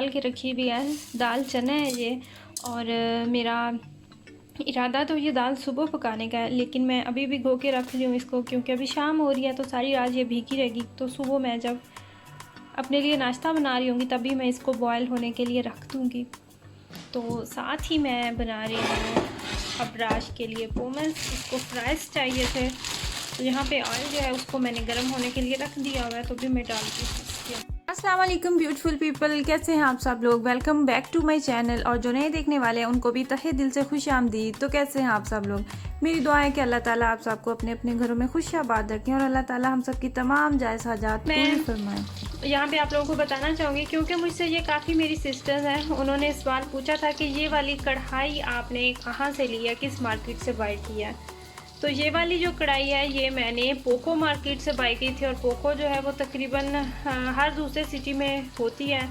उबाल के रखी हुई है। दाल चना है ये, और मेरा इरादा तो ये दाल सुबह पकाने का है, लेकिन मैं अभी भिगो के रख रही हूँ इसको, क्योंकि अभी शाम हो रही है तो सारी रात ये भीगी रहेगी। तो सुबह मैं जब अपने लिए नाश्ता बना रही होंगी तभी मैं इसको बॉयल होने के लिए रख दूँगी। तो साथ ही मैं बना रही हूँ अबराश के लिए पोमस। इसको फ्राइज़ चाहिए थे, तो यहाँ पे ऑयल जो है उसको मैंने गर्म होने के लिए रख दिया हुआ है, तो भी मैं डालती हूँ। अस्सलाम वालेकुम ब्यूटीफुल पीपल, कैसे हैं आप सब लोग। Welcome back to my channel. और जो नए देखने वाले हैं उनको भी तहे दिल से खुश आमदीद। तो कैसे हैं आप सब लोग। मेरी दुआ है कि अल्लाह ताला आप सबको अपने अपने घरों में खुशियाबाद रखें और अल्लाह ताला हम सब की तमाम जायज़ हाजात पूरी फरमाएं। यहाँ पे आप लोगों को बताना चाहूँगी, क्योंकि मुझसे ये काफ़ी मेरी सिस्टर्स हैं, उन्होंने सवाल पूछा था कि ये वाली कढ़ाई आपने कहाँ से ली है, किस मार्केट से बाय किया है। तो ये वाली जो कढ़ाई है ये मैंने पोको मार्केट से बाय की थी, और पोको जो है वो तकरीबन हर दूसरे सिटी में होती है।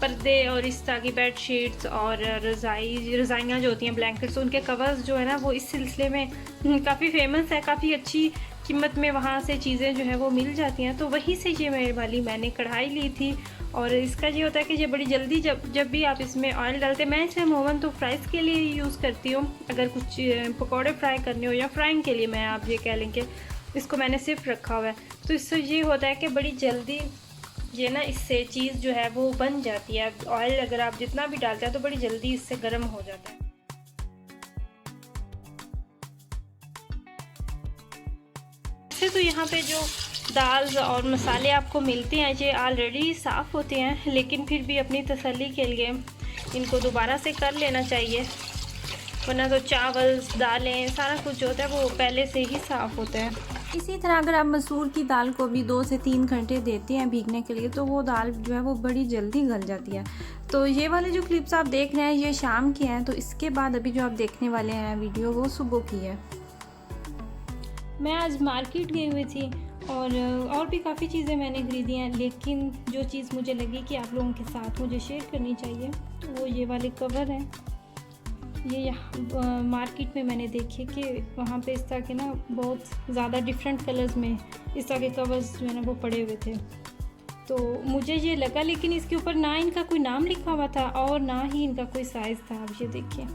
पर्दे और इस तरह की बेड शीट्स और रज़ाइयाँ जो होती हैं, ब्लैंकेट्स, उनके कवर्स जो है ना वो इस सिलसिले में काफ़ी फेमस है। काफ़ी अच्छी कीमत में वहाँ से चीज़ें जो है वो मिल जाती हैं। तो वहीं से ये मेरे वाली मैंने कढ़ाई ली थी। और इसका ये होता है कि ये बड़ी जल्दी जब भी आप इसमें ऑयल डालते हैं, मैं इसे अमूमन तो फ्राइज़ के लिए यूज़ करती हूँ। अगर कुछ पकौड़े फ्राई करने हो या फ्राइंग के लिए, मैं आप ये कह लें कि इसको मैंने सिर्फ रखा हुआ है। तो इससे ये होता है कि बड़ी जल्दी ये ना इससे चीज़ जो है वो बन जाती है। ऑयल अगर आप जितना भी डालते हैं तो बड़ी जल्दी इससे गर्म हो जाता है। वैसे तो यहाँ पे जो दाल और मसाले आपको मिलते हैं ये ऑलरेडी साफ़ होते हैं, लेकिन फिर भी अपनी तसल्ली के लिए इनको दोबारा से कर लेना चाहिए, वरना तो चावल दालें सारा कुछ जो होता है वो पहले से ही साफ़ होता है। इसी तरह अगर आप मसूर की दाल को भी 2 से 3 घंटे देते हैं भीगने के लिए तो वो दाल जो है वो बड़ी जल्दी गल जाती है। तो ये वाले जो क्लिप्स आप देख रहे हैं ये शाम के हैं, तो इसके बाद अभी जो आप देखने वाले हैं वीडियो वो सुबह की है। मैं आज मार्केट गई हुई थी और भी काफ़ी चीज़ें मैंने खरीदी हैं, लेकिन जो चीज़ मुझे लगी कि आप लोगों के साथ मुझे शेयर करनी चाहिए तो वो ये वाले कवर हैं। ये मार्केट में मैंने देखे कि वहाँ पे इस तरह के ना बहुत ज़्यादा डिफरेंट कलर्स में इस तरह के कवर्स जो है ना वो पड़े हुए थे। तो मुझे ये लगा, लेकिन इसके ऊपर ना इनका कोई नाम लिखा हुआ था और ना ही इनका कोई साइज़ था। आप ये देखिए,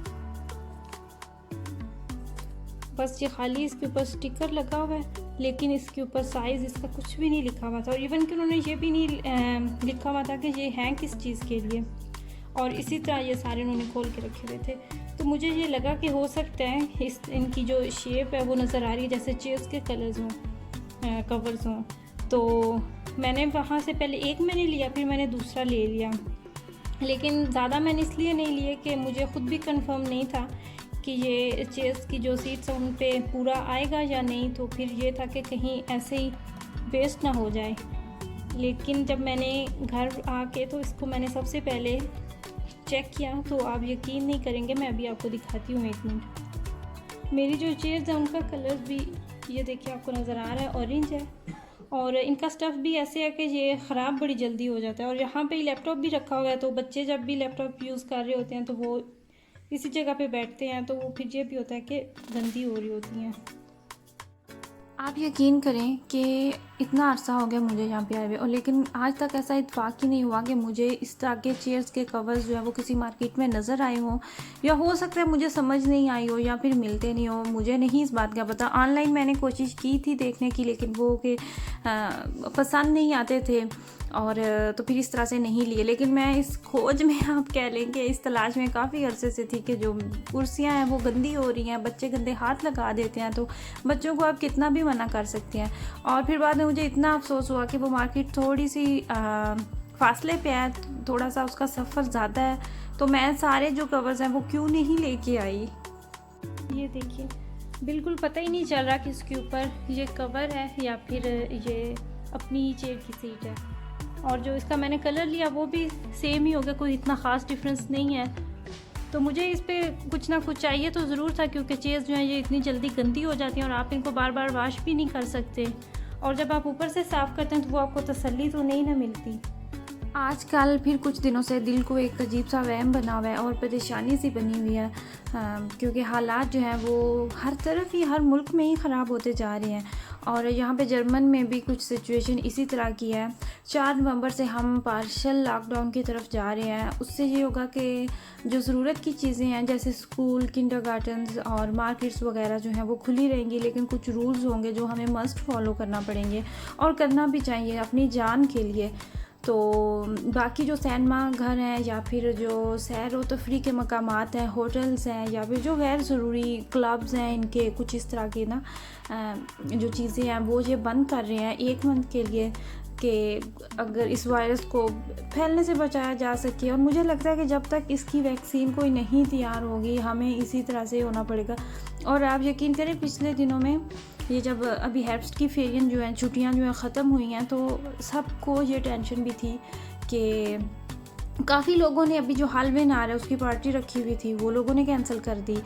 बस ये खाली इसके ऊपर स्टिकर लगा हुआ है, लेकिन इसके ऊपर साइज़ इसका कुछ भी नहीं लिखा हुआ था। और इवन कि उन्होंने ये भी नहीं लिखा हुआ था कि ये हैं किस चीज़ के लिए। और इसी तरह ये सारे उन्होंने खोल के रखे हुए थे। तो मुझे ये लगा कि हो सकता है इनकी जो शेप है वो नज़र आ रही है जैसे चेयर्स के कलर्स हों, कवर्स हों। तो मैंने वहाँ से पहले एक मैंने लिया, फिर मैंने दूसरा ले लिया, लेकिन ज़्यादा मैंने इसलिए नहीं लिए कि मुझे ख़ुद भी कंफर्म नहीं था कि ये चेयर्स की जो सीट्स हैं उन पे पूरा आएगा या नहीं। तो फिर ये था कि कहीं ऐसे ही वेस्ट ना हो जाए। लेकिन जब मैंने घर आके तो इसको मैंने सबसे पहले चेक किया, तो आप यकीन नहीं करेंगे, मैं अभी आपको दिखाती हूँ 1 मिनट। मेरी जो चेयर्स हैं उनका कलर भी ये देखिए आपको नज़र आ रहा है, ऑरेंज है। और इनका स्टफ़ भी ऐसे है कि ये ख़राब बड़ी जल्दी हो जाता है। और यहाँ पे लैपटॉप भी रखा हुआ है, तो बच्चे जब भी लैपटॉप यूज़ कर रहे होते हैं तो वो इसी जगह पे बैठते हैं, तो वो फिर ये भी होता है कि गंदी हो रही होती हैं। आप यकीन करें कि इतना अरसा हो गया मुझे यहाँ पे आए हुए, और लेकिन आज तक ऐसा इत्तेफाक ही नहीं हुआ कि मुझे इस तरह के चेयर्स के कवर्स जो है वो किसी मार्केट में नज़र आए हों, या हो सकता है मुझे समझ नहीं आई हो या फिर मिलते नहीं हो। मुझे नहीं इस बात का पता। ऑनलाइन मैंने कोशिश की थी देखने की, लेकिन वो के पसंद नहीं आते थे, और तो फिर इस तरह से नहीं लिए। लेकिन मैं इस खोज में आप कह लें कि इस तलाश में काफ़ी अरसे से थी कि जो कुर्सियाँ हैं वो गंदी हो रही हैं, बच्चे गंदे हाथ लगा देते हैं, तो बच्चों को आप कितना भी मना कर सकते हैं। और फिर बाद में मुझे इतना अफसोस हुआ कि वो मार्केट थोड़ी सी फासले पे है, थोड़ा सा उसका सफ़र ज़्यादा है, तो मैं सारे जो कवर्स हैं वो क्यों नहीं लेके आई। ये देखिए, बिल्कुल पता ही नहीं चल रहा कि इसके ऊपर ये कवर है या फिर ये अपनी ही चेयर की सीट है। और जो इसका मैंने कलर लिया वो भी सेम ही हो गया, कोई इतना ख़ास डिफरेंस नहीं है। तो मुझे इस पे कुछ ना कुछ चाहिए तो ज़रूर था, क्योंकि चेयर्स जो हैं ये इतनी जल्दी गंदी हो जाती हैं और आप इनको बार बार वॉश भी नहीं कर सकते। और जब आप ऊपर से साफ़ करते हैं तो वो आपको तसल्ली तो नहीं ना मिलती। आजकल फिर कुछ दिनों से दिल को एक अजीब सा वहम बना हुआ है और परेशानी सी बनी हुई है, क्योंकि हालात जो हैं वो हर तरफ ही, हर मुल्क में ही ख़राब होते जा रहे हैं। और यहाँ पे जर्मन में भी कुछ सिचुएशन इसी तरह की है। 4 नवंबर से हम पार्शल लॉकडाउन की तरफ जा रहे हैं। उससे ये होगा कि जो ज़रूरत की चीज़ें हैं जैसे स्कूल, किंडरगार्टन्स और मार्केट्स वगैरह जो हैं वो खुली रहेंगी, लेकिन कुछ रूल्स होंगे जो हमें मस्ट फॉलो करना पड़ेंगे और करना भी चाहिए अपनी जान के लिए। तो बाकी जो सिनेमा घर हैं या फिर जो सैर व तफरीह के मकामात हैं, होटल्स हैं या फिर जो गैर ज़रूरी क्लब्स हैं, इनके कुछ इस तरह की ना जो चीज़ें हैं वो ये बंद कर रहे हैं 1 मंथ के लिए, कि अगर इस वायरस को फैलने से बचाया जा सके। और मुझे लगता है कि जब तक इसकी वैक्सीन कोई नहीं तैयार होगी हमें इसी तरह से होना पड़ेगा। और आप यकीन करें, पिछले दिनों में ये जब अभी हेrbst की फेरियां जो हैं, छुट्टियां जो हैं ख़त्म हुई हैं, तो सबको ये टेंशन भी थी कि काफ़ी लोगों ने अभी जो हालवेन आ रहा है उसकी पार्टी रखी हुई थी, वो लोगों ने कैंसिल कर दी।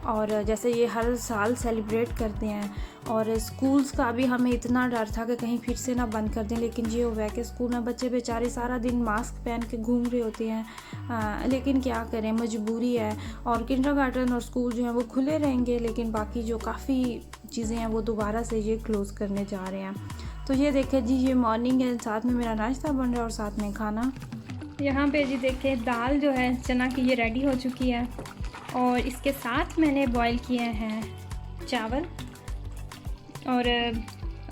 और जैसे ये हर साल सेलिब्रेट करते हैं, और स्कूल्स का भी हमें इतना डर था कि कहीं फिर से ना बंद कर दें, लेकिन ये हुआ है कि स्कूल में बच्चे बेचारे सारा दिन मास्क पहन के घूम रहे होते हैं। लेकिन क्या करें, मजबूरी है। और किंडरगार्टन और स्कूल जो हैं वो खुले रहेंगे, लेकिन बाकी जो काफ़ी चीज़ें हैं वो दोबारा से ये क्लोज़ करने जा रहे हैं। तो ये देखें जी, ये मॉर्निंग है, साथ में मेरा नाश्ता बन रहा है और साथ में खाना। यहाँ पे जी देखें, दाल जो है चना की ये रेडी हो चुकी है और इसके साथ मैंने बॉईल किए हैं चावल। और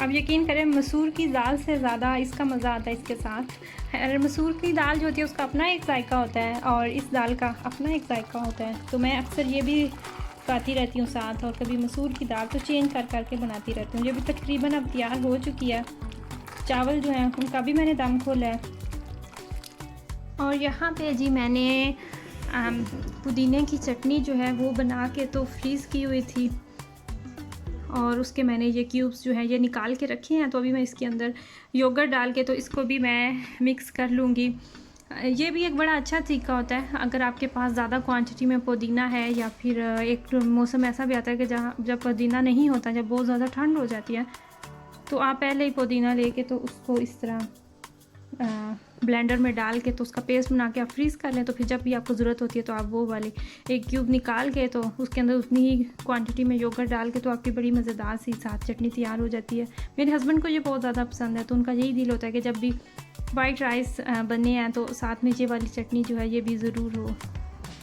अब यकीन करें, मसूर की दाल से ज़्यादा इसका मज़ा आता है इसके साथ। मसूर की दाल जो होती है उसका अपना एक जायका होता है और इस दाल का अपना एक जायका होता है। तो मैं अक्सर ये भी खाती रहती हूँ साथ, और कभी मसूर की दाल तो चेंज कर करके बनाती रहती हूँ। जो भी तकरीबन अब तैयार हो चुकी है, चावल जो हैं उनका भी मैंने दम खोला है। और यहाँ पे जी मैंने पुदीने की चटनी जो है वो बना के तो फ्रीज़ की हुई थी, और उसके मैंने ये क्यूब्स जो है ये निकाल के रखे हैं। तो अभी मैं इसके अंदर योगर्ट डाल के तो इसको भी मैं मिक्स कर लूँगी। ये भी एक बड़ा अच्छा तरीका होता है, अगर आपके पास ज़्यादा क्वांटिटी में पुदीना है, या फिर एक मौसम ऐसा भी आता है कि जहाँ जब पुदीना नहीं होता, जब बहुत ज़्यादा ठंड हो जाती है, तो आप पहले ही पुदीना लेके तो उसको इस तरह ब्लेंडर में डाल के तो उसका पेस्ट बना के आप फ्रीज़ कर लें। तो फिर जब भी आपको ज़रूरत होती है तो आप वो वाले एक क्यूब निकाल के तो उसके अंदर उतनी ही क्वांटिटी में योगर्ट डाल के तो आपकी बड़ी मज़ेदार सी साथ चटनी तैयार हो जाती है। मेरे हस्बैंड को ये बहुत ज़्यादा पसंद है, तो उनका यही दिल होता है कि जब भी वाइट राइस बने हैं तो साथ में ये वाली चटनी जो है ये भी ज़रूर हो।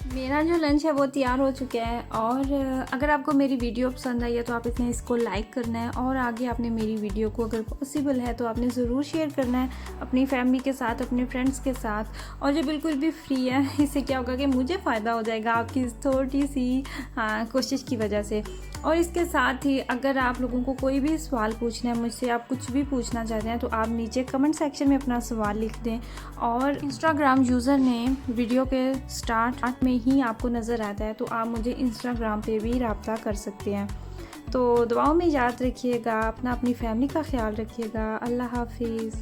मेरा जो लंच है वो तैयार हो चुका है। और अगर आपको मेरी वीडियो पसंद आई है तो आप इसने इसको लाइक करना है, और आगे आपने मेरी वीडियो को अगर पॉसिबल है तो आपने ज़रूर शेयर करना है अपनी फैमिली के साथ, अपने फ्रेंड्स के साथ। और ये बिल्कुल भी फ्री है, इससे क्या होगा कि मुझे फ़ायदा हो जाएगा आपकी थोड़ी सी कोशिश की वजह से। और इसके साथ ही अगर आप लोगों को कोई भी सवाल पूछना है मुझसे, आप कुछ भी पूछना चाहते हैं, तो आप नीचे कमेंट सेक्शन में अपना सवाल लिख दें। और इंस्टाग्राम यूज़र नेम वीडियो के स्टार्ट में ही आपको नज़र आता है, तो आप मुझे इंस्टाग्राम पे भी रब्ता कर सकते हैं। तो दुआओं में याद रखिएगा, अपनी फैमिली का ख्याल रखिएगा। अल्लाह हाफिज़।